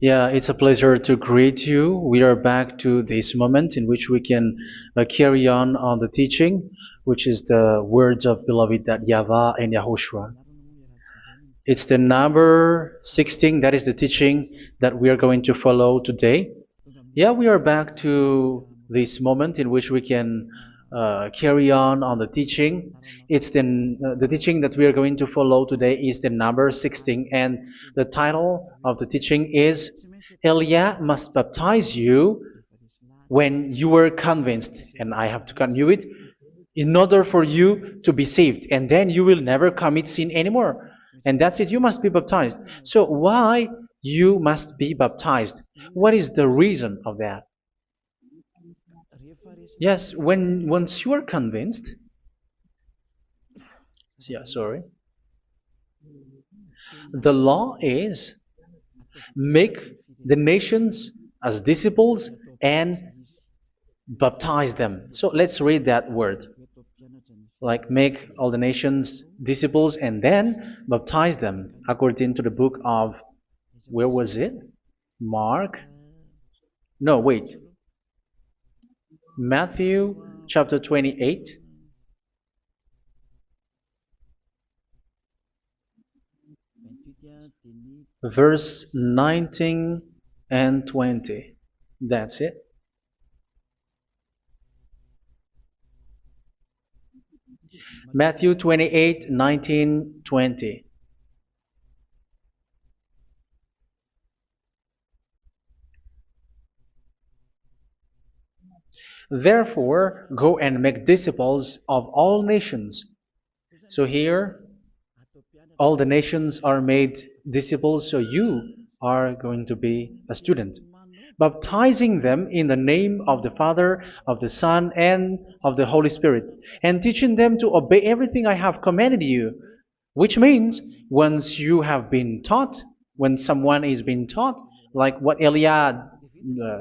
Yeah, it's a pleasure to greet you. We are back to this moment in which we can carry on the teaching, which is the words of beloved that YAHVAH and YAHOSHUA. It's the number 16, that is the teaching that we are going to follow today. Yeah, we are back to this moment in which we can carry on the teaching. It's the teaching that we are going to follow today is the number 16, and the title of the teaching is Elia must baptize you when you were convinced, and I have to continue it, in order for you to be saved, and then you will never commit sin anymore. And that's it, you must be baptized. So why you must be baptized? What is the reason of that? Yes, once you are convinced, yeah, sorry, the law is make the nations as disciples and baptize them. So let's read that word. Like make all the nations disciples and then baptize them according to the book of, where was it? Mark? No, wait. Matthew chapter 28. Verse 19 and 20. That's it. Matthew 28, 19, 20. Therefore, go and make disciples of all nations. So here, all the nations are made disciples, so you are going to be a student. Baptizing them in the name of the Father, of the Son, and of the Holy Spirit, and teaching them to obey everything I have commanded you. Which means, once you have been taught, when someone is being taught, like what Eliad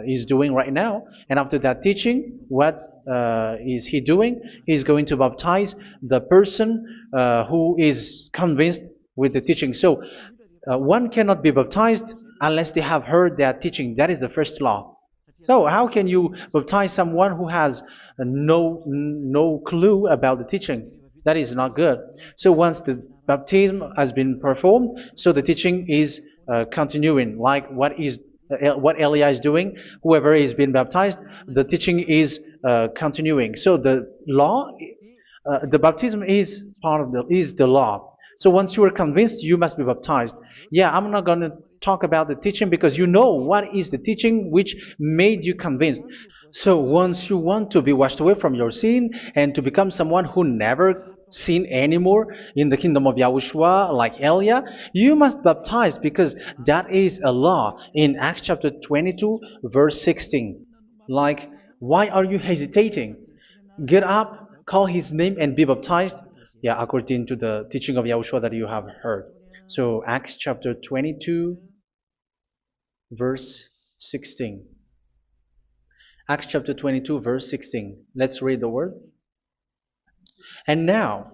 is doing right now, and after that teaching, what is he doing? He's going to baptize the person who is convinced with the teaching. So one cannot be baptized unless they have heard that teaching. That is the first law. So how can you baptize someone who has no clue about the teaching? That is not good. So once the baptism has been performed, so the teaching is continuing. Like what Elia is doing, whoever is being baptized, the teaching is continuing. So the law, the baptism is part of the law. So once you are convinced, you must be baptized. Yeah, I'm not going to talk about the teaching because you know what is the teaching which made you convinced. So once you want to be washed away from your sin and to become someone who never sin anymore in the kingdom of Yahushua, like Elia, you must baptize because that is a law in Acts chapter 22, verse 16. Like, why are you hesitating? Get up, call his name, and be baptized. Yeah, according to the teaching of Yahushua that you have heard. So Acts chapter 22, verse 16. Acts chapter 22, verse 16. Let's read the word. And now,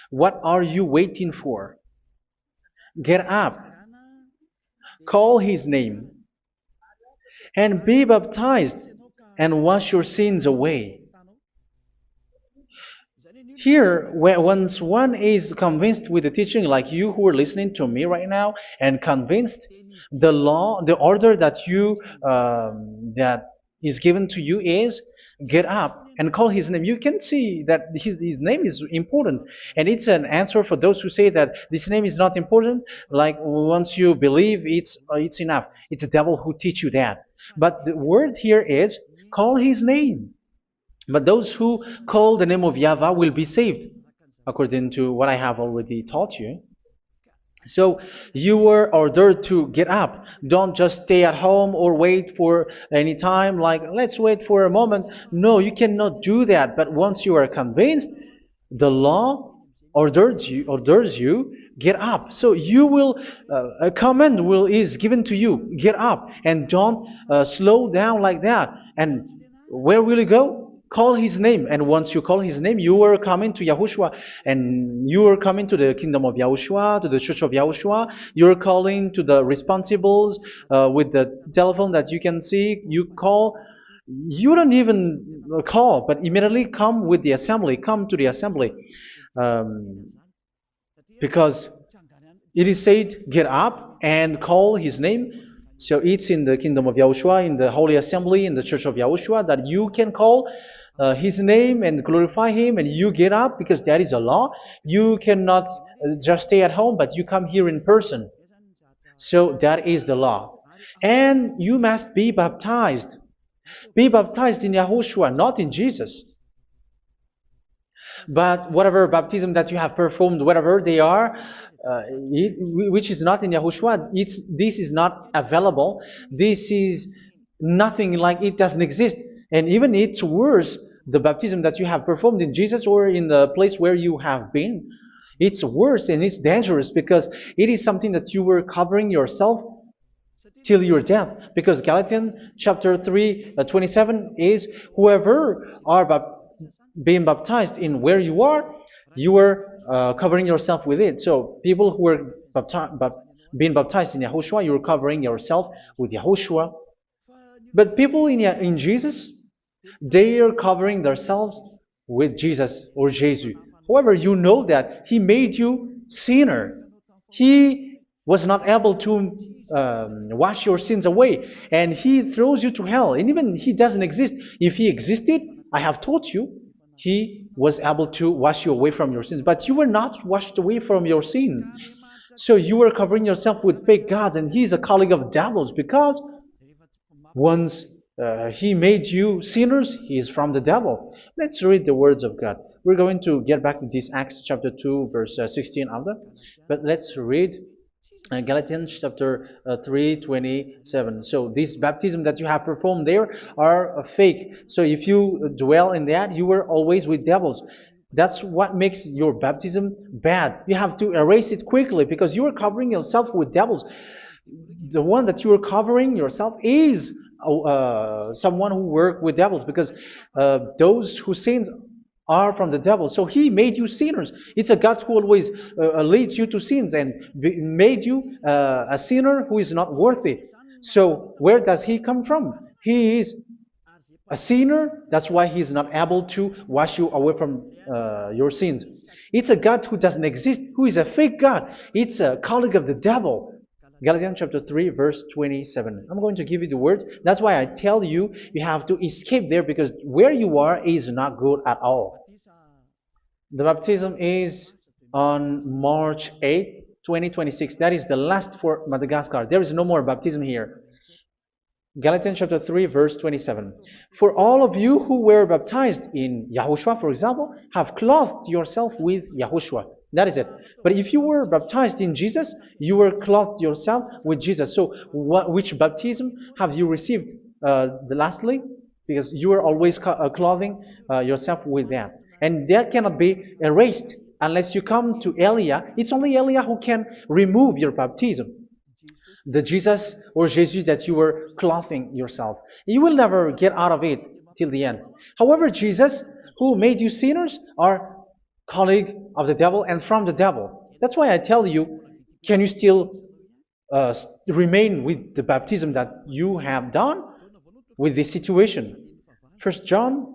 what are you waiting for? Get up, call his name, and be baptized, and wash your sins away. Here, once one is convinced with the teaching, like you who are listening to me right now, and convinced, the law, the order that that is given to you is get up and call his name. You can see that his name is important, and it's an answer for those who say that this name is not important. Like once you believe, it's enough. It's the devil who teach you that. But the word here is call his name. But those who call the name of YAHVAH will be saved, according to what I have already taught you. So you were ordered to get up. Don't just stay at home or wait for any time, like let's wait for a moment. No, you cannot do that. But once you are convinced, the law orders you get up. So you will a command is given to you, get up, and don't slow down like that. And where will you go? call his name. And once you call his name, you are coming to Yahushua. And you are coming to the kingdom of Yahushua, to the church of Yahushua. You're calling to the responsibles with the telephone that you can see. You call. You don't even call, but immediately come with the assembly. Come to the assembly. Um, because it is said, get up and call his name. So it's in the kingdom of Yahushua, in the holy assembly, in the church of Yahushua, that you can call his name and glorify him, and you get up because that is a law. You cannot just stay at home, but you come here in person. So that is the law. And you must be baptized. Be baptized in Yahushua, not in Jesus. But whatever baptism that you have performed, whatever they are, which is not in Yahushua, this is not available. This is nothing, like it doesn't exist. And even it's worse, the baptism that you have performed in Jesus or in the place where you have been. It's worse and it's dangerous because it is something that you were covering yourself till your death. Because Galatians chapter 3, 27 is, whoever are being baptized in where you are covering yourself with it. So people who were being baptized in Yahushua, you're covering yourself with Yahushua. But people in Jesus, they are covering themselves with Jesus or Jesus. However, you know that He made you sinner. He was not able to wash your sins away, and He throws you to hell. And even He doesn't exist. If He existed, I have taught you, He was able to wash you away from your sins. But you were not washed away from your sins. So you were covering yourself with fake gods, and He's a colleague of devils, because once He made you sinners, He is from the devil. Let's read the words of God. We're going to get back to this Acts chapter 2, verse 16 after. But let's read Galatians chapter 3, 27. So this baptism that you have performed there are fake. So if you dwell in that, you were always with devils. That's what makes your baptism bad. You have to erase it quickly because you are covering yourself with devils. The one that you are covering yourself is someone who worked with devils, because those who sins are from the devil. So He made you sinners. It's a God who always leads you to sins and made you a sinner who is not worthy. So where does He come from? He is a sinner. That's why He is not able to wash you away from your sins. It's a God who doesn't exist, who is a fake God. It's a colleague of the devil. Galatians chapter 3, verse 27. I'm going to give you the words. That's why I tell you, you have to escape there, because where you are is not good at all. The baptism is on March 8, 2026. That is the last for Madagascar. There is no more baptism here. Galatians chapter 3, verse 27. For all of you who were baptized in Yahushua, for example, have clothed yourself with Yahushua. That is it. But if you were baptized in Jesus, you were clothed yourself with Jesus. So which baptism have you received lastly? Because you are always clothing yourself with that. And that cannot be erased unless you come to Eliah. It's only Eliah who can remove your baptism. The Jesus or Jesus that you were clothing yourself. You will never get out of it till the end. However, Jesus, who made you sinners, are colleague of the devil and from the devil. That's why I tell you, can you still remain with the baptism that you have done with this situation? First John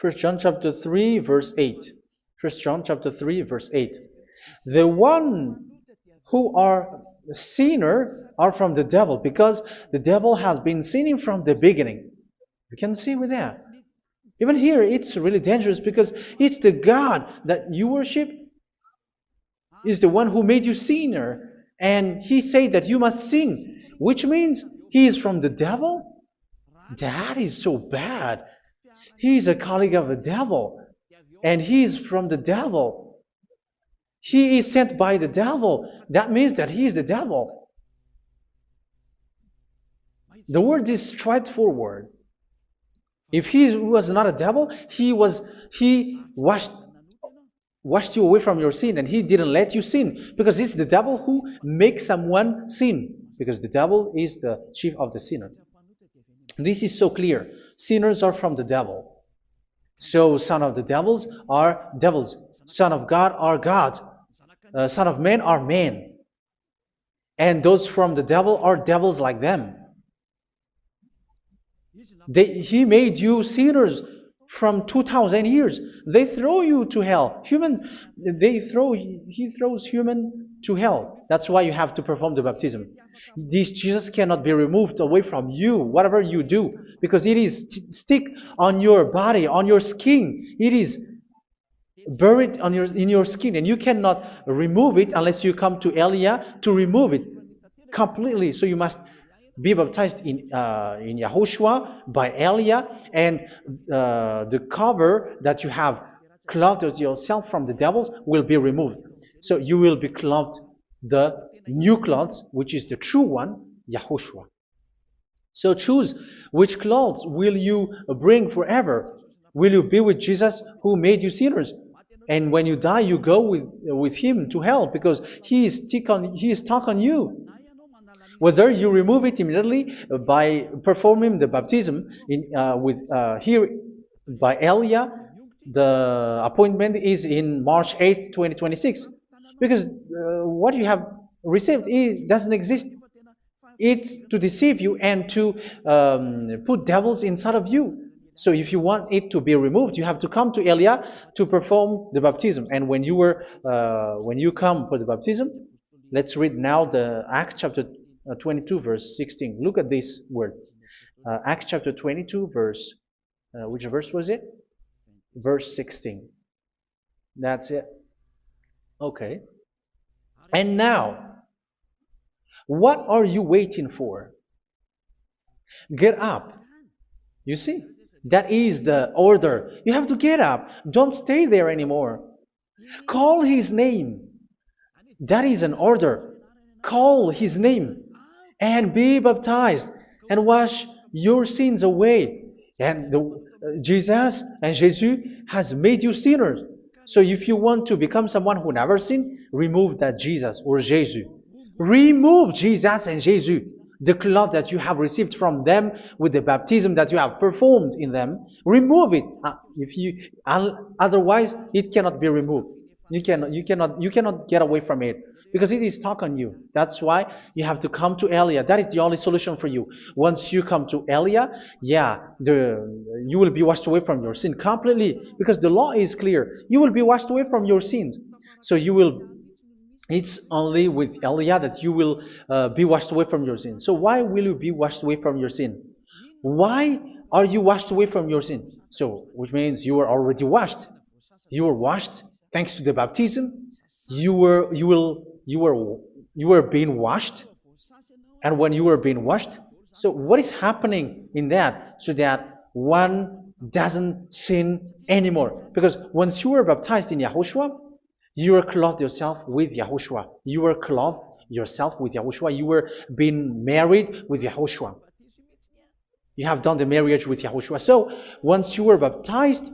chapter 3, verse 8. First John chapter 3, verse 8. The one who are sinner are from the devil, because the devil has been sinning from the beginning. You can see with that. Even here, it's really dangerous, because it's the God that you worship is the one who made you sinner. And He said that you must sin, which means He is from the devil. That is so bad. He is a colleague of the devil. And He is from the devil. He is sent by the devil. That means that He is the devil. The word is straightforward. If He was not a devil, He washed you away from your sin, and He didn't let you sin, because it's the devil who makes someone sin, because the devil is the chief of the sinner. This is so clear. Sinners are from the devil. So son of the devils are devils. Son of God are gods. Son of men are men. And those from the devil are devils like them. He made you sinners from 2,000 years. They throw you to hell. He throws human to hell. That's why you have to perform the baptism. This Jesus cannot be removed away from you, whatever you do, because it is stick on your body, on your skin. It is buried in your skin, and you cannot remove it unless you come to Elia to remove it completely. So you must be baptized in YAHOSHUA by Elia, and the cover that you have clothed yourself from the devils will be removed. So you will be clothed the new clothes, which is the true one, YAHOSHUA. So choose which clothes will you bring forever. Will you be with Jesus who made you sinners? And when you die, you go with him to hell because he is stuck on you. Whether you remove it immediately by performing the baptism here by Elia, the appointment is in March 8th, 2026. Because what you have received doesn't exist. It's to deceive you and to put devils inside of you. So if you want it to be removed, you have to come to Elia to perform the baptism. And when you come for the baptism, let's read now the Acts chapter 22 verse 16. Look at this word. Acts chapter 22 verse, which verse was it? Verse 16. That's it. Okay. And now, what are you waiting for? Get up. You see, that is the order. You have to get up. Don't stay there anymore. Call his name. That is an order. Call his name and be baptized and wash your sins away. And Jesus has made you sinners. So if you want to become someone who never sinned, remove that Jesus or Jesus. Remove Jesus and Jesus, the cloth that you have received from them with the baptism that you have performed in them. Remove it. Otherwise, it cannot be removed. You cannot get away from it because it is stuck on you. That's why you have to come to Elia. That is the only solution for you. Once you come to Elia, you will be washed away from your sin completely because the law is clear. You will be washed away from your sins. So it's only with Elia that you will be washed away from your sin. So why will you be washed away from your sin? Why are you washed away from your sin? So, which means you are already washed. You were washed thanks to the baptism. You were being washed, and when you were being washed, so what is happening in that? So that one doesn't sin anymore. Because once you were baptized in YAHOSHUA, you were clothed yourself with YAHOSHUA. You were clothed yourself with YAHOSHUA. You were being married with YAHOSHUA. You have done the marriage with YAHOSHUA. So once you were baptized,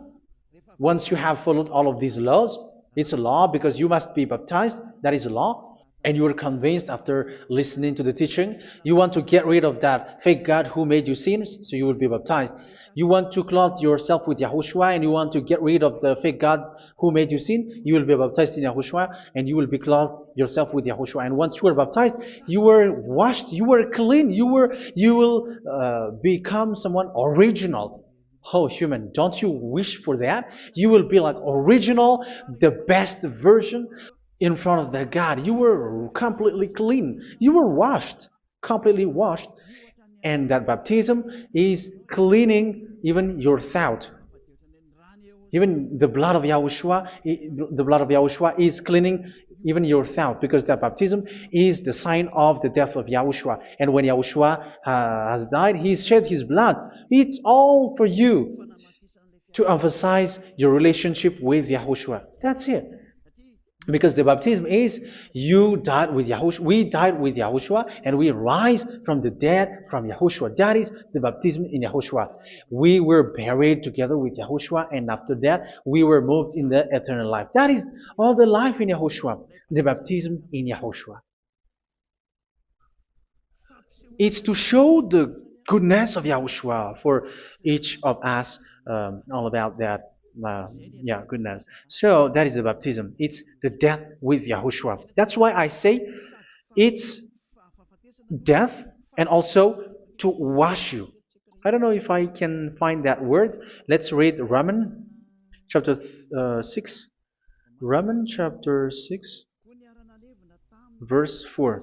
once you have followed all of these laws, it's a law because you must be baptized. That is a law. And you are convinced after listening to the teaching, you want to get rid of that fake God who made you sinners, so you will be baptized. You want to clothe yourself with YAHOSHUA and you want to get rid of the fake God who made you sin, you will be baptized in YAHOSHUA and you will be clothed yourself with YAHOSHUA. And once you are baptized, you were washed, you were clean, you will become someone original. Oh, human, don't you wish for that? You will be like original, the best version in front of the God. You were completely clean. You were washed, completely washed. And that baptism is cleaning even your thought. Even the blood of YAHOSHUA is cleaning even your thought, because that baptism is the sign of the death of YAHOSHUA. And when YAHOSHUA has died, he shed his blood. It's all for you to emphasize your relationship with YAHOSHUA. That's it. Because the baptism is you died with YAHOSHUA, we died with YAHOSHUA, and we rise from the dead from YAHOSHUA. That is the baptism in YAHOSHUA. We were buried together with YAHOSHUA, and after that we were moved in the eternal life. That is all the life in YAHOSHUA, the baptism in YAHOSHUA. It's to show the goodness of Yahushua for each of us, all about that. Uh, yeah, goodness. So that is the baptism. It's the death with Yahushua. That's why I say it's death and also to wash you. I don't know if I can find that word. Let's read Roman chapter 6. Roman chapter 6, verse 4.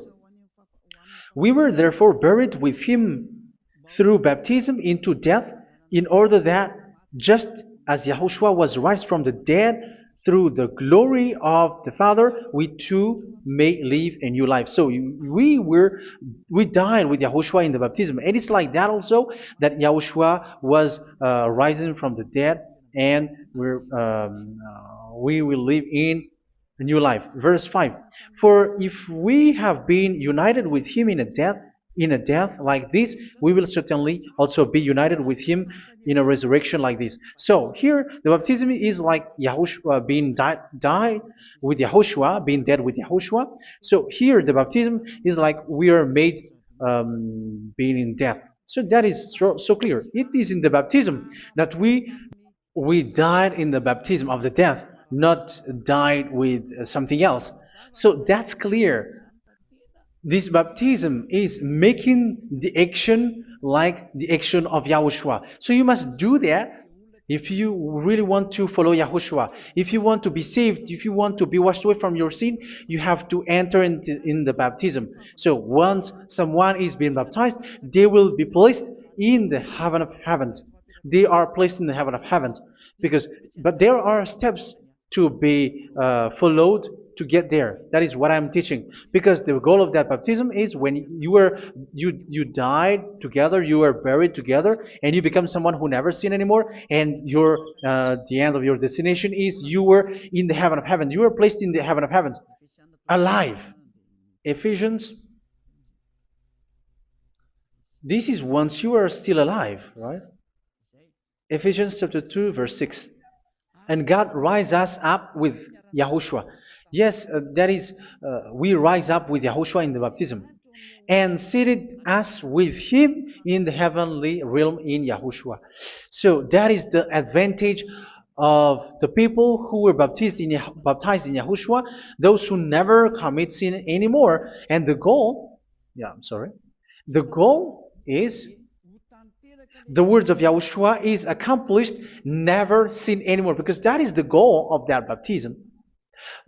We were therefore buried with him through baptism into death, in order that, just as Yahushua was raised from the dead through the glory of the Father, we too may live a new life. So we died with Yahushua in the baptism, and it's like that also that Yahushua was rising from the dead, and we will live in a new life. Verse 5. For if we have been united with him in a death like this, we will certainly also be united with him in a resurrection like this. So here the baptism is like Yahushua being died with Yahushua, being dead with Yahushua. So here the baptism is like we are made being in death. So that is so clear. It is in the baptism that we died in the baptism of the death, not died with something else. So that's clear. This baptism is making the action like the action of Yahushua. So you must do that if you really want to follow Yahushua. If you want to be saved, if you want to be washed away from your sin, you have to enter in the baptism. So once someone is being baptized, they will be placed in the heaven of heavens. They are placed in the heaven of heavens but there are steps to be followed to get there. That is what I'm teaching. Because the goal of that baptism is when you died together, you were buried together, and you become someone who never sin anymore. And the end of your destination is you were in the heaven of heaven. You were placed in the heaven of heavens, alive. Ephesians. This is once you are still alive, right? Ephesians chapter 2, verse 6. And God rise us up with Yahushua. Yes, that is, we rise up with Yahushua in the baptism. And seated us with him in the heavenly realm in Yahushua. So that is the advantage of the people who were baptized in Yahushua, those who never commit sin anymore. And the goal, the goal is the words of Yahushua is accomplished, never sin anymore, because that is the goal of that baptism.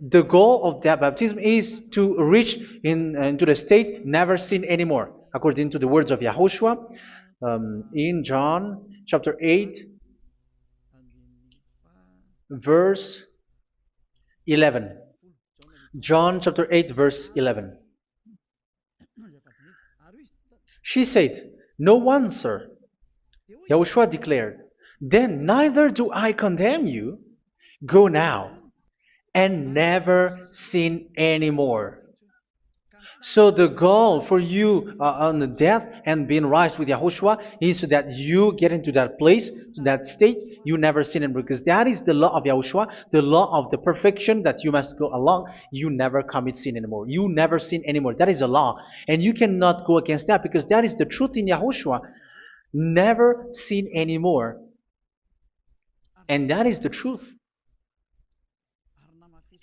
The goal of that baptism is to reach into the state never sin anymore, according to the words of Yahushua in John chapter 8, verse 11. John chapter 8, verse 11. She said, "No one, sir." Yahushua declared, "Then neither do I condemn you. Go now and never sin anymore." So the goal for you on the death and being raised with Yahushua is so that you get into that place, to that state, you never sin anymore. Because that is the law of Yahushua, the law of the perfection that you must go along. You never commit sin anymore. You never sin anymore. That is a law. And you cannot go against that because that is the truth in Yahushua. Never sin anymore. And that is the truth.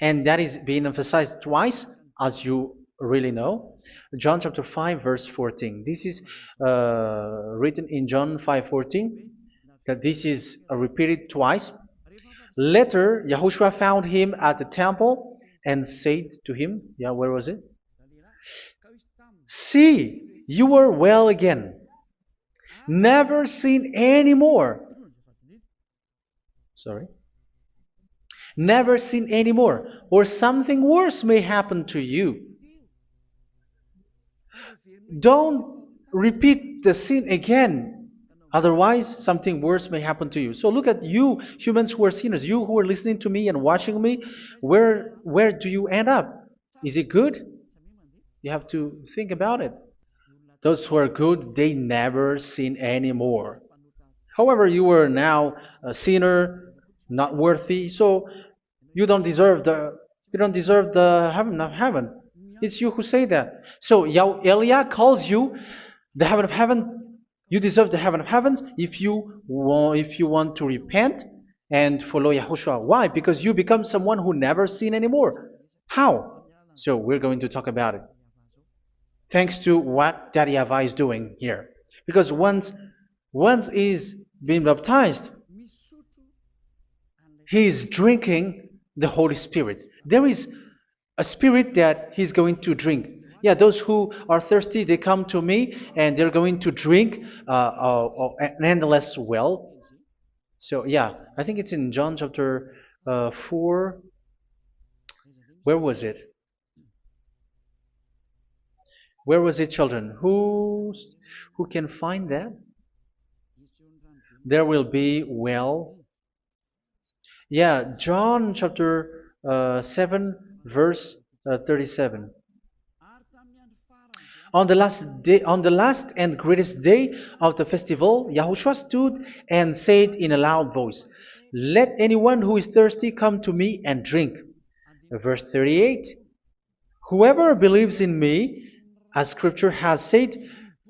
And that is being emphasized twice, as you really know. John chapter 5, verse 14. This is written in John 5:14, that this is repeated twice. Later, Yahushua found him at the temple and said to him, where was it? "See, you are well again. Never sin anymore." Never sin anymore, or something worse may happen to you. Don't repeat the sin again. Otherwise, something worse may happen to you. So look at you, humans who are sinners, you who are listening to me and watching me. Where do you end up? Is it good? You have to think about it. Those who are good, they never sin anymore. However, you are now a sinner, not worthy, so you don't deserve the heaven of heaven. It's you who say that. So Eliah calls you the heaven of heaven. You deserve the heaven of heavens if you want to repent and follow Yahushua. Why? Because you become someone who never sin anymore. How? So we're going to talk about it. Thanks to what Daddy YAHVAH is doing here. Because once he's been baptized, he is drinking the Holy Spirit. There is a spirit that he's going to drink. Yeah, those who are thirsty, they come to me and they're going to drink an endless well. So yeah, I think it's in John chapter 4. Where was it? Where was it, children? Who can find that? There will be well. Yeah, John chapter 7, verse 37. On the last and greatest day of the festival, Yahushua stood and said in a loud voice, "Let anyone who is thirsty come to me and drink." Verse 38, "Whoever believes in me, as Scripture has said,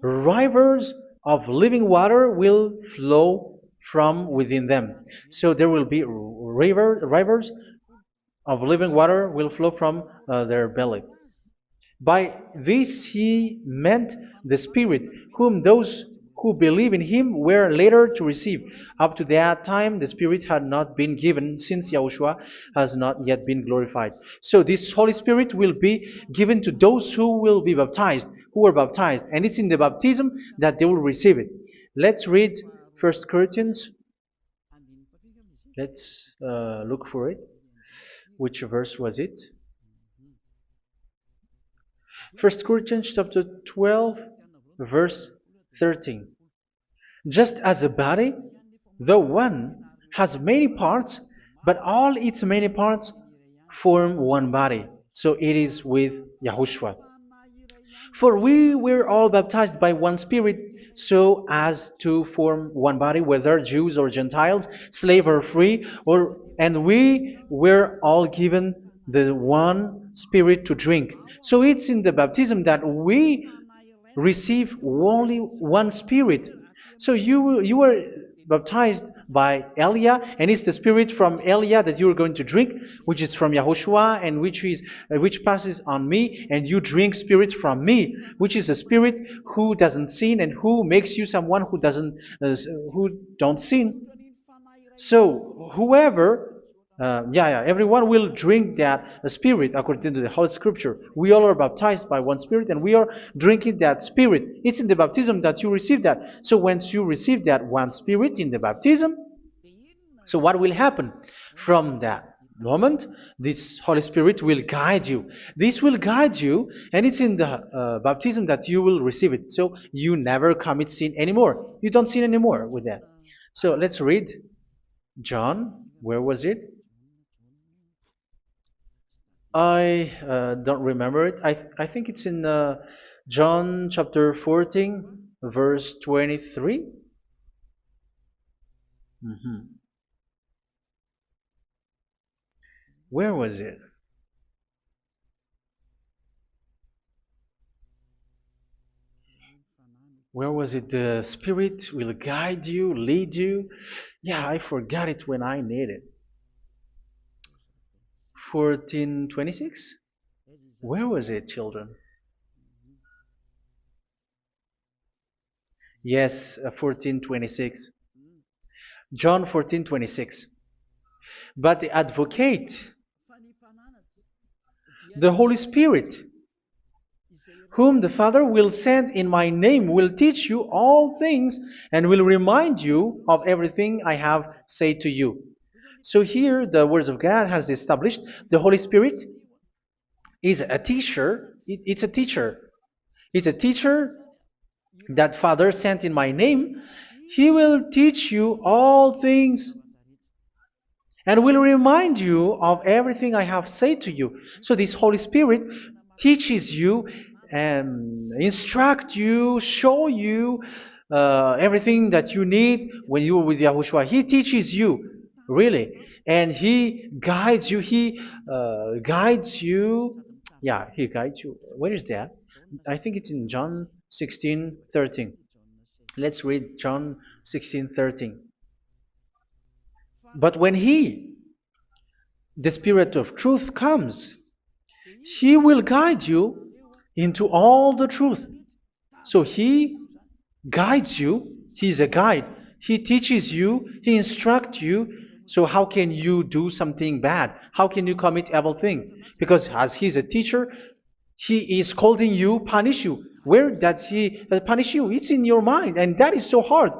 rivers of living water will flow from within them." So there will be rivers of living water will flow from their belly. By this he meant the Spirit, whom those who believe in him were later to receive. Up to that time, the Spirit had not been given, since Yahushua has not yet been glorified. So this Holy Spirit will be given to those who will be baptized, who are baptized, and it's in the baptism that they will receive it. Let's read 1 Corinthians. Let's look for it. Which verse was it? 1 Corinthians chapter 12, verse 13. Just as a body, though one, has many parts, but all its many parts form one body. So it is with Yahushua. For we were all baptized by one Spirit, so as to form one body, whether Jews or Gentiles, slave or free, and we were all given the one Spirit to drink. So it's in the baptism that we receive only one Spirit. So you were baptized by Elia, and it's the Spirit from Elia that you are going to drink, which is from Yahushua, and which passes on me, and you drink Spirit from me, which is a Spirit who doesn't sin and who makes you someone who don't sin. So whoever everyone will drink that Spirit according to the Holy Scripture. We all are baptized by one Spirit, and we are drinking that Spirit. It's in the baptism that you receive that. So once you receive that one Spirit in the baptism, so what will happen? From that moment, this Holy Spirit will guide you. This will guide you, and it's in the baptism that you will receive it. So you never commit sin anymore. You don't sin anymore with that. So let's read John. Where was it? I don't remember it. I think it's in John chapter 14, verse 23. Where was it? Where was it? The Spirit will guide you, lead you. Yeah, I forgot it when I need it. 14:26? Where was it, children? Yes, 14:26. John 14:26. But the advocate, the Holy Spirit, whom the Father will send in my name, will teach you all things and will remind you of everything I have said to you. So here the words of God has established the Holy Spirit is a teacher. It's a teacher. It's a teacher that Father sent in my name. He will teach you all things and will remind you of everything I have said to you. So this Holy Spirit teaches you and instruct you, show you everything that you need when you are with Yahushua. He teaches you, really, and He guides you. He guides you. Yeah, He guides you. Where is that? I think it's in John 16:13. Let's read John 16:13. But when He, the Spirit of truth, comes, He will guide you into all the truth. So He guides you. He's a guide. He teaches you. He instructs you. So how can you do something bad? How can you commit evil thing? Because as He's a teacher, He is scolding you, punish you. Where does He punish you? It's in your mind, and that is so hard.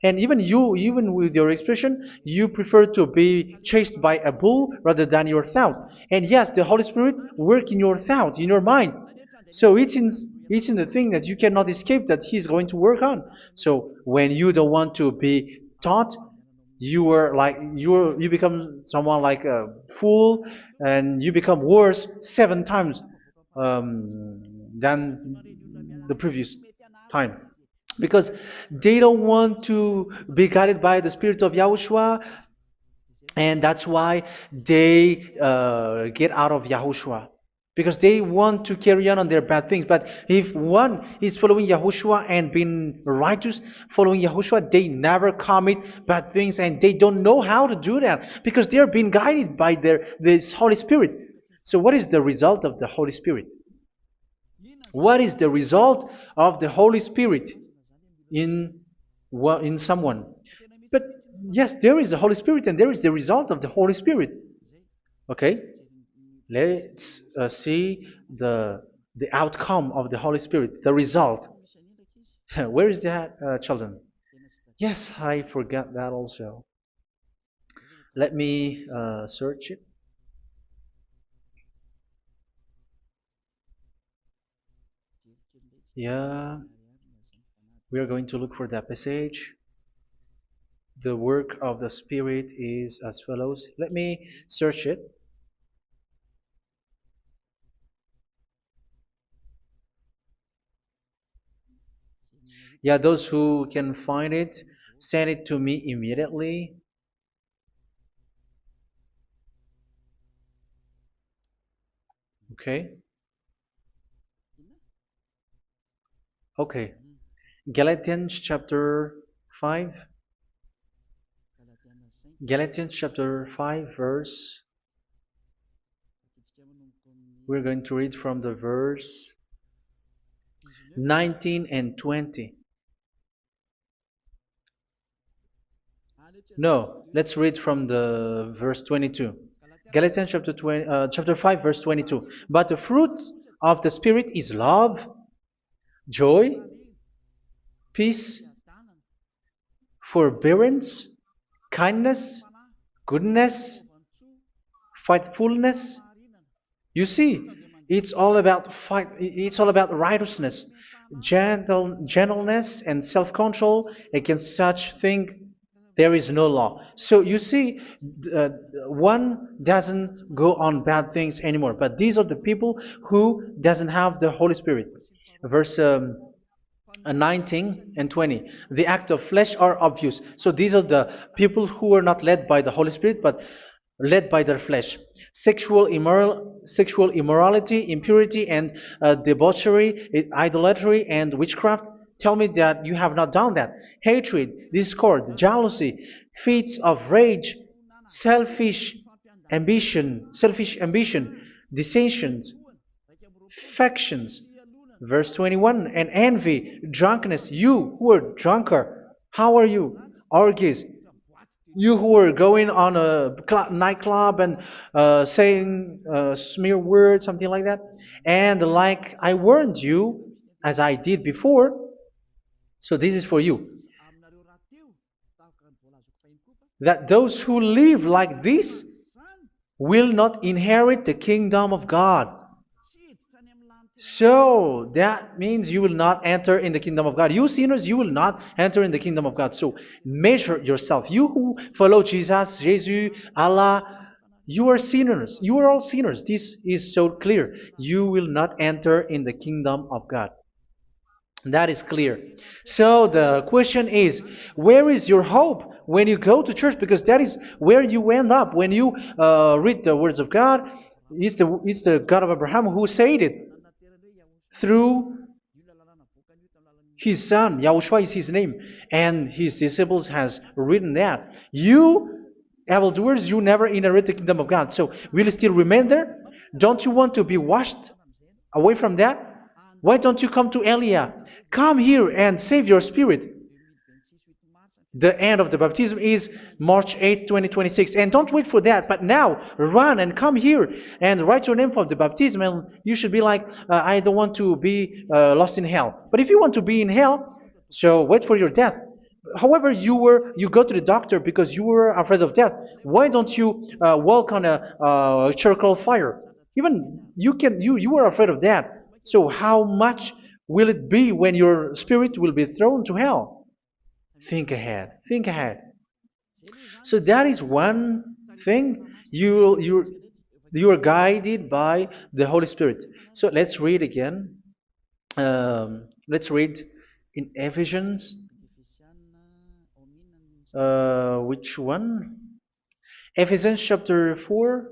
And even you, even with your expression, you prefer to be chased by a bull rather than your thought. And yes, the Holy Spirit work in your thought, in your mind. So it's in the thing that you cannot escape that He's going to work on. So when you don't want to be taught, you become someone like a fool, and you become worse 7 times than the previous time, because they don't want to be guided by the Spirit of Yahushua, and that's why they get out of Yahushua, because they want to carry on their bad things. But if one is following Yahushua and being righteous, following Yahushua, they never commit bad things, and they don't know how to do that because they are being guided by this Holy Spirit. So what is the result of the Holy Spirit? What is the result of the Holy Spirit in in someone? But yes, there is the Holy Spirit, and there is the result of the Holy Spirit. Okay, let's see the outcome of the Holy Spirit, the result. Where is that, children? Yes, I forgot that also. Let me search it. Yeah, we are going to look for that passage. The work of the Spirit is as follows. Let me search it. Yeah, those who can find it, send it to me immediately. Okay. Okay. Galatians chapter 5. Galatians chapter 5, verse. We're going to read from the verse 19 and 20. No, let's read from the verse 22. Galatians chapter 5, verse 22. But the fruit of the Spirit is love, joy, peace, forbearance, kindness, goodness, faithfulness. You see, it's all about fight. It's all about righteousness, gentleness, and self-control. Against such thing, there is no law. So you see, uh, one doesn't go on bad things anymore. But these are the people who doesn't have the Holy Spirit. Verse 19 and 20. The act of flesh are obvious. So these are the people who are not led by the Holy Spirit, but led by their flesh. Sexual immorality, impurity, and debauchery, idolatry, and witchcraft. Tell me that you have not done that. Hatred, discord, jealousy, fits of rage, selfish ambition, dissensions, factions. Verse 21, and envy, drunkenness. You who are drunkard, how are you? Orgies. You who are going on a nightclub and saying smear words, something like that. And like I warned you, as I did before, so this is for you, that those who live like this will not inherit the kingdom of God. So that means you will not enter in the kingdom of God. You sinners, you will not enter in the kingdom of God. So measure yourself. You who follow Jesus, Allah, you are sinners. You are all sinners. This is so clear. You will not enter in the kingdom of God. That is clear. So the question is, where is your hope when you go to church? Because that is where you end up when you read the words of God. It's the God of Abraham who said it through His son, Yahushua is his name, and his disciples has written that. You evildoers, you never inherit the kingdom of God. So will you still remain there? Don't you want to be washed away from that? Why don't you come to Elia? Come here and save your spirit. The end of the baptism is March 8th, 2026. And don't wait for that, but now run and come here and write your name for the baptism. And you should be like, I don't want to be lost in hell. But if you want to be in hell, so wait for your death. However, you go to the doctor because you were afraid of death. Why don't you walk on a charcoal fire? Even you were afraid of that. So how much will it be when your spirit will be thrown to hell? Think ahead. Think ahead. So that is one thing. You are guided by the Holy Spirit. So let's read again. Let's read in Ephesians. Which one? Ephesians chapter 4.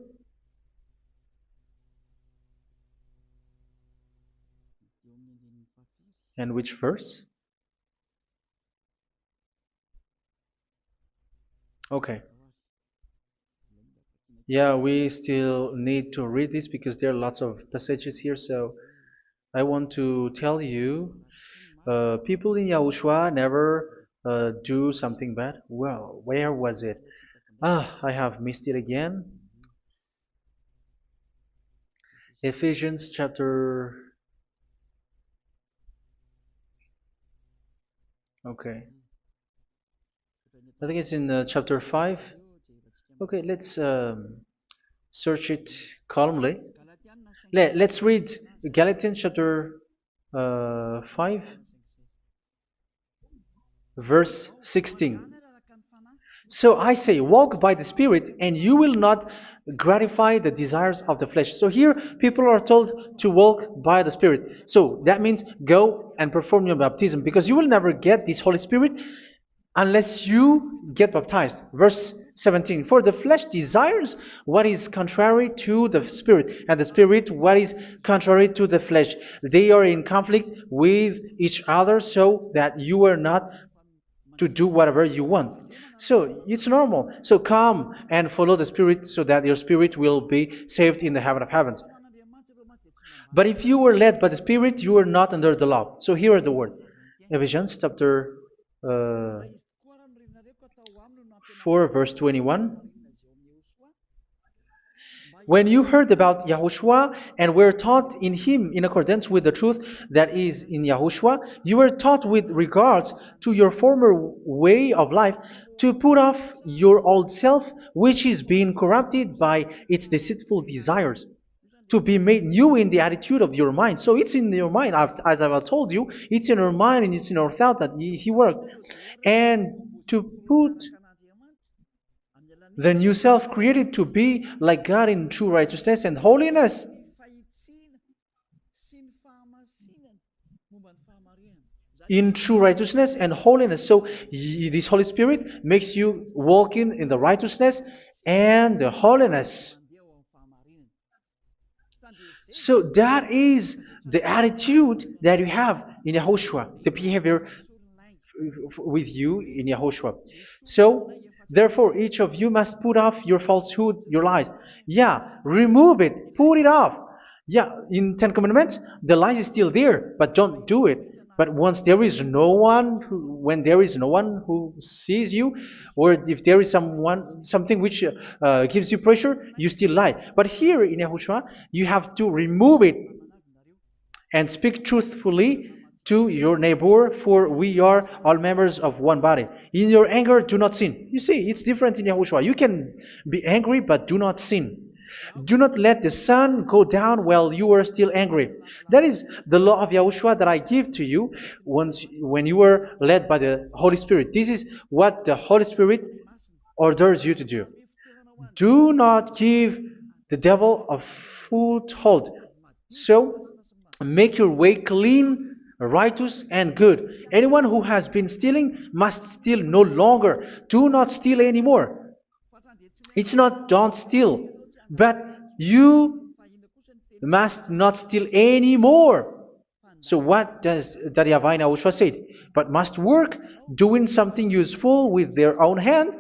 And which verse? Okay. Yeah, we still need to read this because there are lots of passages here. So I want to tell you, people in Yahushua never do something bad. Well, where was it? I have missed it again. Ephesians chapter. Okay. I think it's in chapter 5. Okay, let's search it calmly. Let's read Galatians chapter 5, verse 16. So I say, walk by the Spirit, and you will not gratify the desires of the flesh. So here, people are told to walk by the Spirit. So that means go and perform your baptism, because you will never get this Holy Spirit unless you get baptized. Verse 17. For the flesh desires what is contrary to the Spirit, and the Spirit what is contrary to the flesh. They are in conflict with each other, so that you are not to do whatever you want. So it's normal. So come and follow the Spirit so that your spirit will be saved in the heaven of heavens. But if you were led by the Spirit, you are not under the law. So here are the word. Ephesians chapter 4 verse 21. When you heard about Yahushua and were taught in him in accordance with the truth that is in Yahushua, you were taught with regards to your former way of life to put off your old self, which is being corrupted by its deceitful desires, to be made new in the attitude of your mind. So it's in your mind, as I've told you, it's in your mind and it's in your thought that he worked. And to put the new self created to be like God in true righteousness and holiness. In true righteousness and holiness. So this Holy Spirit makes you walk in the righteousness and the holiness. So that is the attitude that you have in Yahushua, the behavior with you in Yahushua. So therefore, each of you must put off your falsehood, your lies. Yeah, remove it, put it off. Yeah, in Ten Commandments, the lies is still there, but don't do it. But once there is no one, when there is no one who sees you, or if there is something which gives you pressure, you still lie. But here in Yahushua, you have to remove it and speak truthfully to your neighbor, for we are all members of one body. In your anger, do not sin. You see, it's different in Yahushua. You can be angry, but do not sin. Do not let the sun go down while you are still angry. That is the law of Yahushua that I give to you when you were led by the Holy Spirit. This is what the Holy Spirit orders you to do. Do not give the devil a foothold. So, make your way clean, righteous, and good. Anyone who has been stealing must steal no longer. Do not steal anymore. It's not don't steal, but you must not steal anymore. So what does the YAHVAH in YAHOSHUA say? But must work doing something useful with their own hand,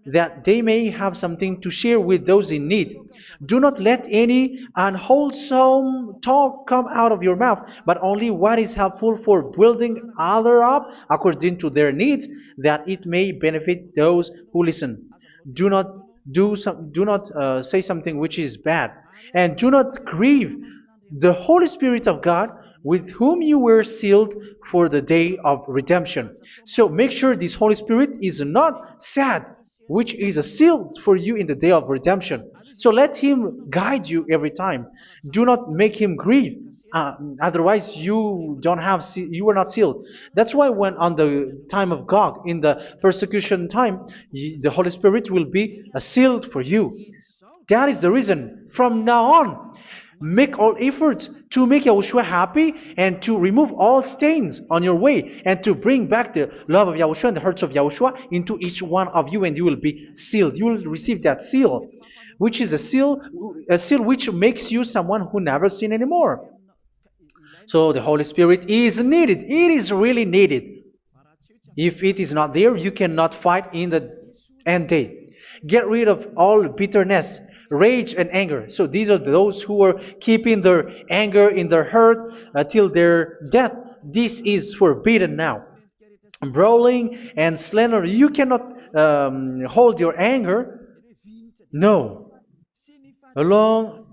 that they may have something to share with those in need. Do not let any unwholesome talk come out of your mouth, but only what is helpful for building other up according to their needs, that it may benefit those who listen. Do not do not say something which is bad, and do not grieve the Holy Spirit of God, with whom you were sealed for the day of redemption. So make sure this Holy Spirit is not sad, which is a seal for you in the day of redemption. So let Him guide you every time. Do not make Him grieve. Otherwise, you are not sealed. That's why when on the time of God, in the persecution time, the Holy Spirit will be a sealed for you. That is the reason. From now on, make all efforts to make Yahushua happy and to remove all stains on your way and to bring back the love of Yahushua and the hearts of Yahushua into each one of you, and you will be sealed. You will receive that seal, which is a seal which makes you someone who never sin anymore. So the Holy Spirit is needed. It is really needed. If it is not there, you cannot fight in the end day. Get rid of all bitterness, rage, and anger. So these are those who are keeping their anger in their heart till their death. This is forbidden now. Brawling and slander. You cannot hold your anger. No. Along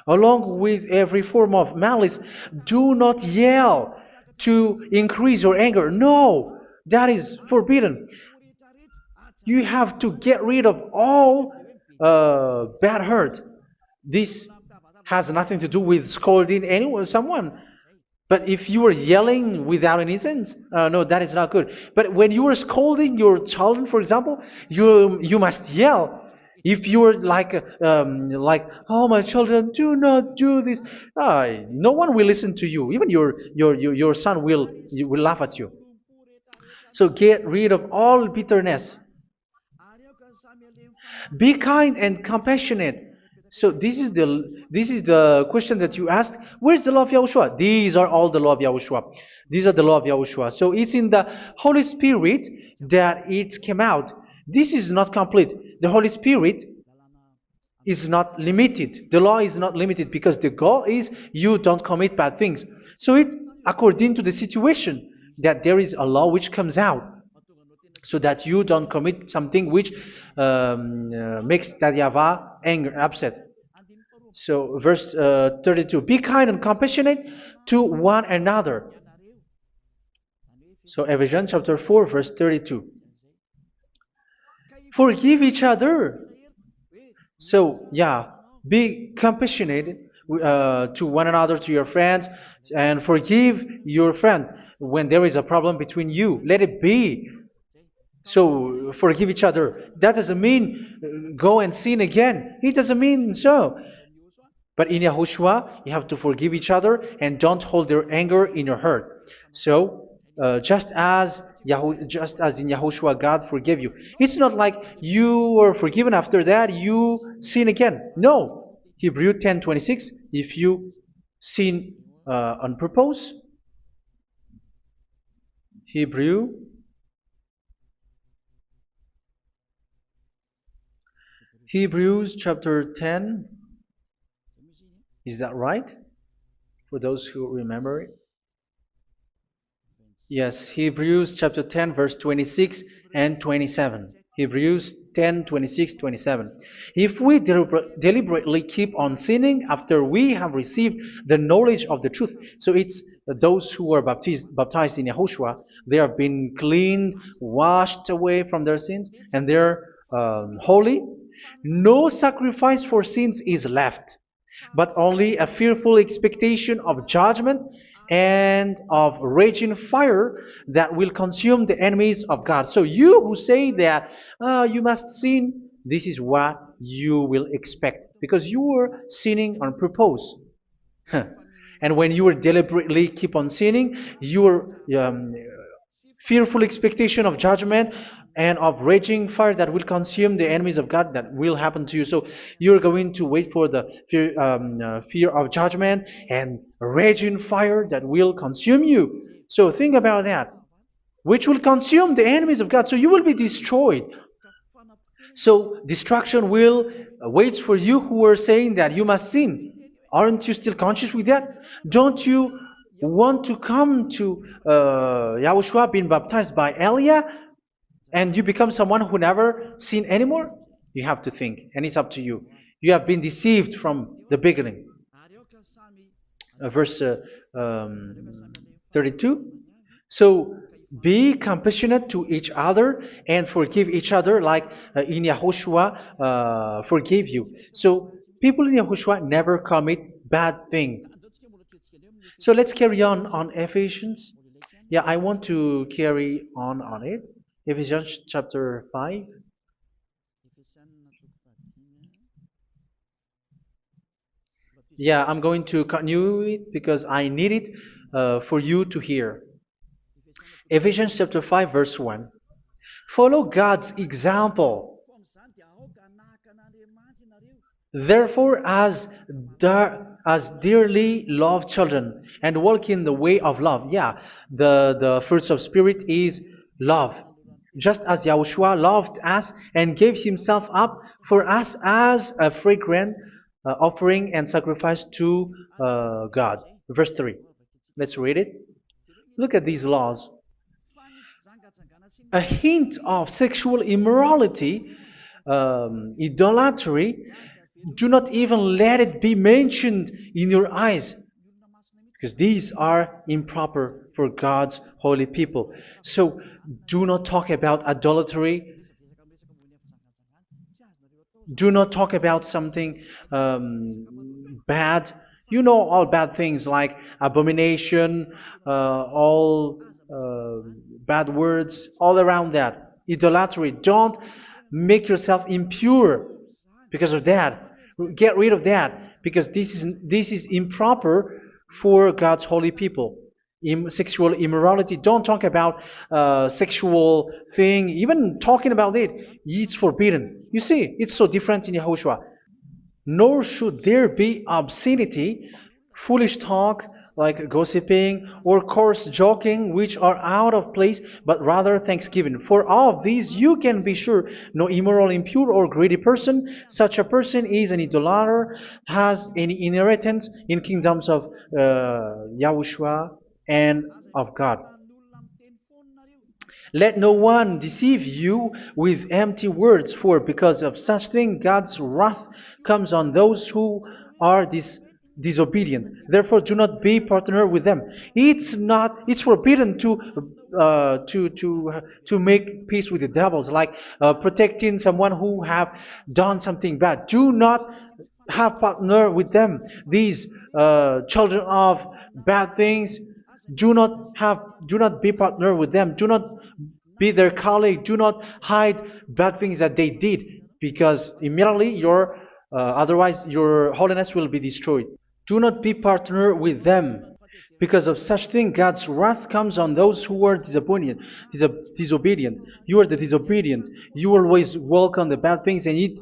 Along with every form of malice, do not yell to increase your anger. No, that is forbidden. You have to get rid of all bad hurt. This has nothing to do with scolding anyone, someone. But if you are yelling without any sense, no, that is not good. But when you are scolding your children, for example, you must yell. If you are like, oh my children, do not do this, no one will listen to you. Even your son will laugh at you. So get rid of all bitterness. Be kind and compassionate. So this is the question that you asked. Where's the law of Yahushua? These are all the law of Yahushua. These are the law of Yahushua. So it's in the Holy Spirit that it came out. This is not complete. The Holy Spirit is not limited. The law is not limited because the goal is you don't commit bad things. So it according to the situation that there is a law which comes out, so that you don't commit something which makes that YAHVAH angry, upset. So verse 32, be kind and compassionate to one another. So Ephesians chapter 4 verse 32. Forgive each other. So yeah, be compassionate to one another, to your friends, and forgive your friend when there is a problem between you. Let it be. So forgive each other. That doesn't mean go and sin again. It doesn't mean so. But in Yahushua, you have to forgive each other and don't hold their anger in your heart. So just as in Yahushua, God forgive you. It's not like you were forgiven after that you sin again. No. Hebrew 10:26. If you sin on purpose, Hebrews chapter 10. Is that right? For those who remember it? Yes, Hebrews chapter 10 verse 26 and 27. Hebrews 10, 26, 27. If we deliberately keep on sinning after we have received the knowledge of the truth, so it's those who are baptized in Yahushua, they have been cleaned, washed away from their sins, and they're holy. No sacrifice for sins is left, but only a fearful expectation of judgment and of raging fire that will consume the enemies of God. So you who say that you must sin, this is what you will expect, because you were sinning on purpose. And when you were deliberately keep on sinning, your fearful expectation of judgment and of raging fire that will consume the enemies of God that will happen to you. So you're going to wait for the fear of judgment and raging fire that will consume you. So think about that, which will consume the enemies of God. So you will be destroyed. So destruction will wait for you who are saying that you must sin. Aren't you still conscious with that? Don't you want to come to Yahushua being baptized by Elia and you become someone who never sin anymore? You have to think, and it's up to you. You have been deceived from the beginning. Verse 32. So be compassionate to each other and forgive each other like in Yahushua forgave you. So people in Yahushua never commit bad thing. So let's carry on Ephesians. Yeah, I want to carry on it. Ephesians chapter 5. Yeah, I'm going to continue it because I need it for you to hear. Ephesians chapter 5 verse 1. Follow God's example. Therefore, as dearly loved children, and walk in the way of love. Yeah, the fruits of spirit is love. Just as Yahushua loved us and gave himself up for us as a fragrant offering and sacrifice to God. Verse 3. Let's read it. Look at these laws. A hint of sexual immorality, idolatry, do not even let it be mentioned in your eyes, because these are improper for God's holy people. So do not talk about idolatry. Do not talk about something bad. You know all bad things like abomination, all bad words, all around that. Idolatry. Don't make yourself impure because of that. Get rid of that because this is improper for God's holy people. Sexual immorality. Don't talk about sexual thing. Even talking about it, it's forbidden. You see, it's so different in Yahushua. Nor should there be obscenity, foolish talk like gossiping or coarse joking, which are out of place, but rather thanksgiving. For of these you can be sure: no immoral, impure, or greedy person, such a person is an idolater, has any inheritance in kingdoms of Yahushua and of God. Let no one deceive you with empty words, for because of such thing God's wrath comes on those who are disobedient. Therefore, do not be partner with them. It's forbidden to make peace with the devils, like protecting someone who have done something bad. Do not have partner with them. These children of bad things, do not be partner with them. Do not be their colleague. Do not hide bad things that they did, because immediately otherwise your holiness will be destroyed. Do not be partner with them. Because of such thing, God's wrath comes on those who are disobedient. You are the disobedient. You always walk on the bad things, and it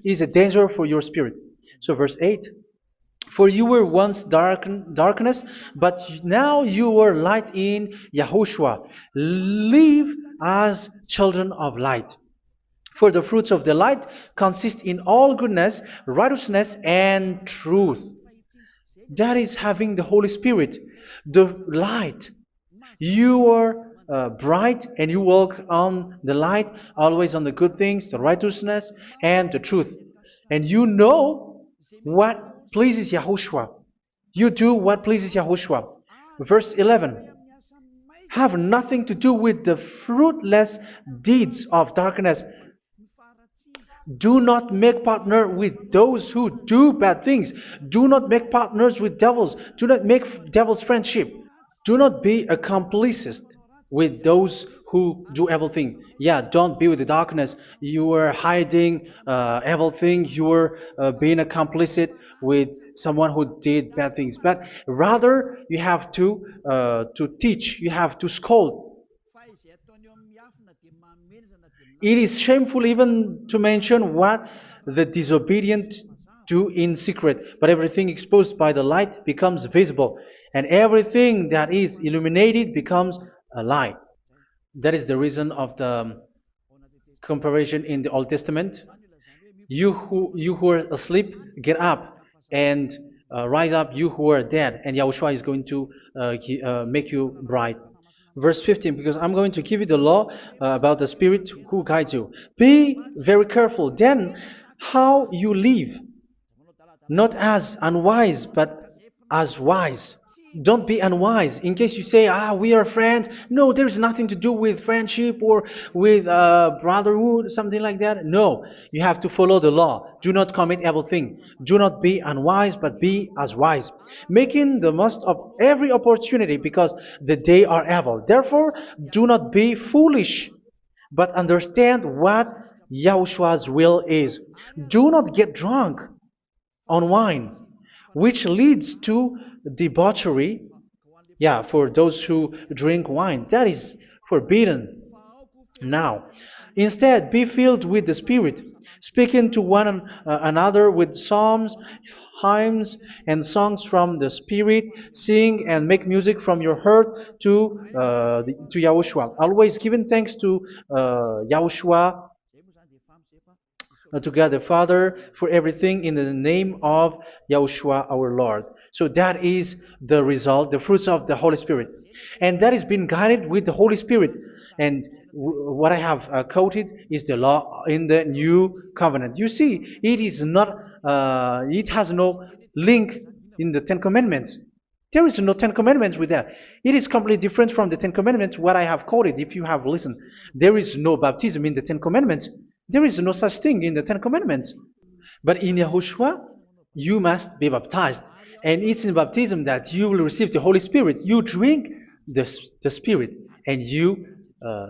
is a danger for your spirit. So verse 8. For you were once darkness, but now you are light in Yahushua. Live as children of light. For the fruits of the light consist in all goodness, righteousness, and truth. That is having the Holy Spirit, the light. You are bright and you walk on the light, always on the good things, the righteousness, and the truth. And you know what pleases Yahushua. You do what pleases Yahushua. Verse 11. Have nothing to do with the fruitless deeds of darkness. Do not make partner with those who do bad things. Do not make partners with devils. Do not make devils friendship. Do not be accomplices with those who do evil thing. Yeah, don't be with the darkness. You are hiding evil thing. You are being a complicit with someone who did bad things. But rather, you have to teach. You have to scold. It is shameful even to mention what the disobedient do in secret, but everything exposed by the light becomes visible, and everything that is illuminated becomes a light. That is the reason of the comparison in the Old Testament. You who are asleep, get up and rise up, you who are dead, and Yahushua is going to make you bright. Verse 15, because I'm going to give you the law about the Spirit who guides you. Be very careful then how you live, not as unwise, but as wise. Don't be unwise. In case you say, we are friends. No, there's nothing to do with friendship or with brotherhood, something like that. No, you have to follow the law. Do not commit evil thing. Do not be unwise, but be as wise, making the most of every opportunity because the day are evil. Therefore, do not be foolish, but understand what Yahushua's will is. Do not get drunk on wine, which leads to debauchery. Yeah, for those who drink wine, that is forbidden now. Instead, be filled with the Spirit, speaking to one another with psalms, hymns, and songs from the Spirit. Sing and make music from your heart to Yahushua. Always giving thanks to Yahushua, to God the Father, for everything in the name of Yahushua our Lord. So that is the result, the fruits of the Holy Spirit. And that is being guided with the Holy Spirit. And what I have quoted is the law in the new covenant. You see, it is not, it has no link in the Ten Commandments. There is no Ten Commandments with that. It is completely different from the Ten Commandments, what I have quoted, if you have listened. There is no baptism in the Ten Commandments. There is no such thing in the Ten Commandments. But in Yahushua, you must be baptized. And it's in baptism that you will receive the Holy Spirit. You drink the Spirit, and you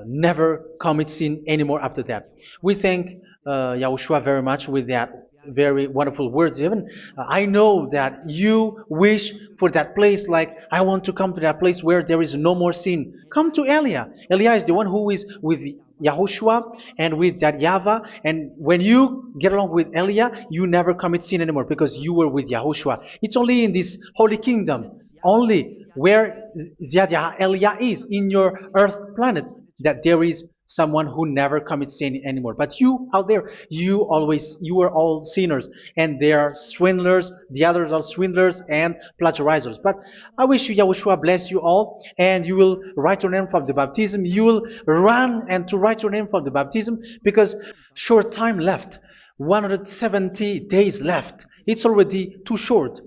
never commit sin anymore after that. We thank Yahushua very much with that very wonderful words. Even I know that you wish for that place, like I want to come to that place where there is no more sin. Come to Elia. Elia is the one who is with Yahushua and with that YAHVAH, and when you get along with Elia, you never commit sin anymore because you were with Yahushua. It's only in this holy kingdom, only where Ziad Elia is, in your earth planet, that there is someone who never commits sin anymore. But you out there, you are all sinners, and they are swindlers. The others are swindlers and plagiarizers. But I wish you, Yahushua, bless you all, and you will write your name for the baptism. You will run and to write your name for the baptism, because short time left, 170 days left. It's already too short.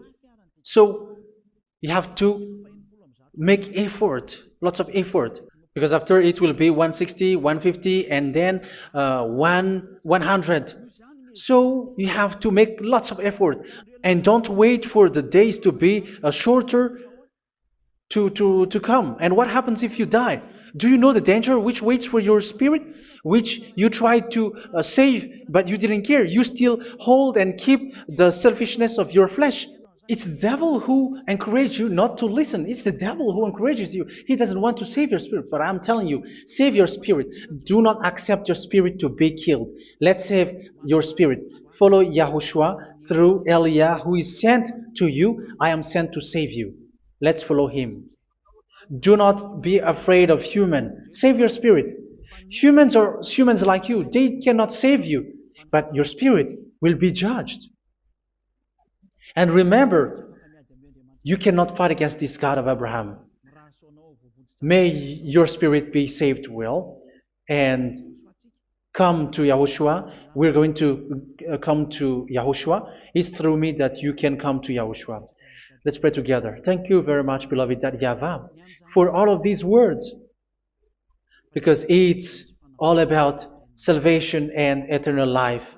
So you have to make effort, lots of effort, because after it will be 160, 150, and then 100. So you have to make lots of effort, and don't wait for the days to be shorter to come. And what happens if you die? Do you know the danger which waits for your spirit, which you tried to save, but you didn't care? You still hold and keep the selfishness of your flesh. It's the devil who encourages you not to listen. It's the devil who encourages you. He doesn't want to save your spirit. But I'm telling you, save your spirit. Do not accept your spirit to be killed. Let's save your spirit. Follow Yahushua through Elia, who is sent to you. I am sent to save you. Let's follow him. Do not be afraid of human. Save your spirit. Humans are humans like you. They cannot save you. But your spirit will be judged. And remember, you cannot fight against this God of Abraham. May your spirit be saved well and come to Yahushua. We're going to come to Yahushua. It's through me that you can come to Yahushua. Let's pray together. Thank you very much, beloved YAHVAH, for all of these words, because it's all about salvation and eternal life.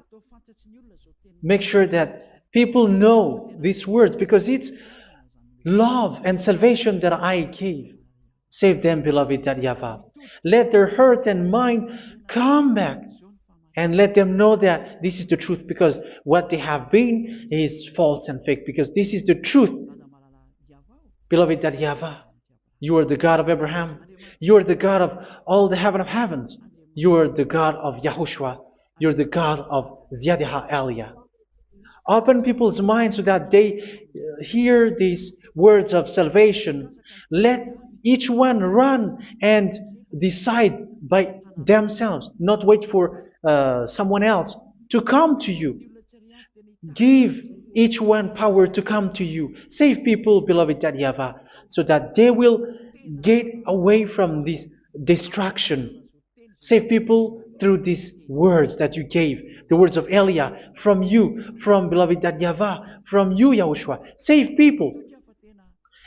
Make sure that people know these words, because it's love and salvation that I gave. Save them, beloved YAHVAH. Let their heart and mind come back, and let them know that this is the truth, because what they have been is false and fake, because this is the truth. Beloved YAHVAH, you are the God of Abraham. You are the God of all the heaven of heavens. You are the God of YAHOSHUA. You're the God of Ziyadiha Aliyah. Open people's minds so that they hear these words of salvation. Let each one run and decide by themselves, not wait for someone else to come to you. Give each one power to come to you. Save people, beloved YAHVAH, so that they will get away from this destruction. Save people through these words that you gave, the words of Elia, from you, from beloved YAHVAH, from you, Yahushua. Save people.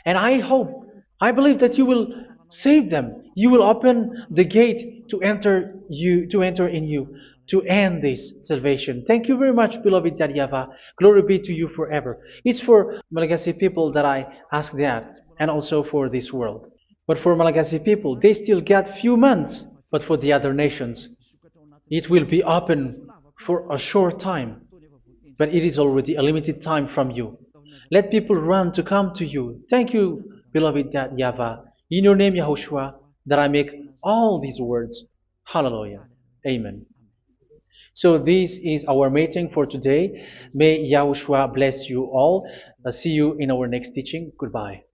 And I hope, I believe that you will save them. You will open the gate to enter in you, to end this salvation. Thank you very much, beloved YAHVAH. Glory be to you forever. It's for Malagasy people that I ask that, and also for this world. But for Malagasy people, they still get few months. But for the other nations, it will be open for a short time. But it is already a limited time from you. Let people run to come to you. Thank you, beloved YAHVAH. In your name, Yahushua, that I make all these words. Hallelujah. Amen. So this is our meeting for today. May Yahushua bless you all. See you in our next teaching. Goodbye.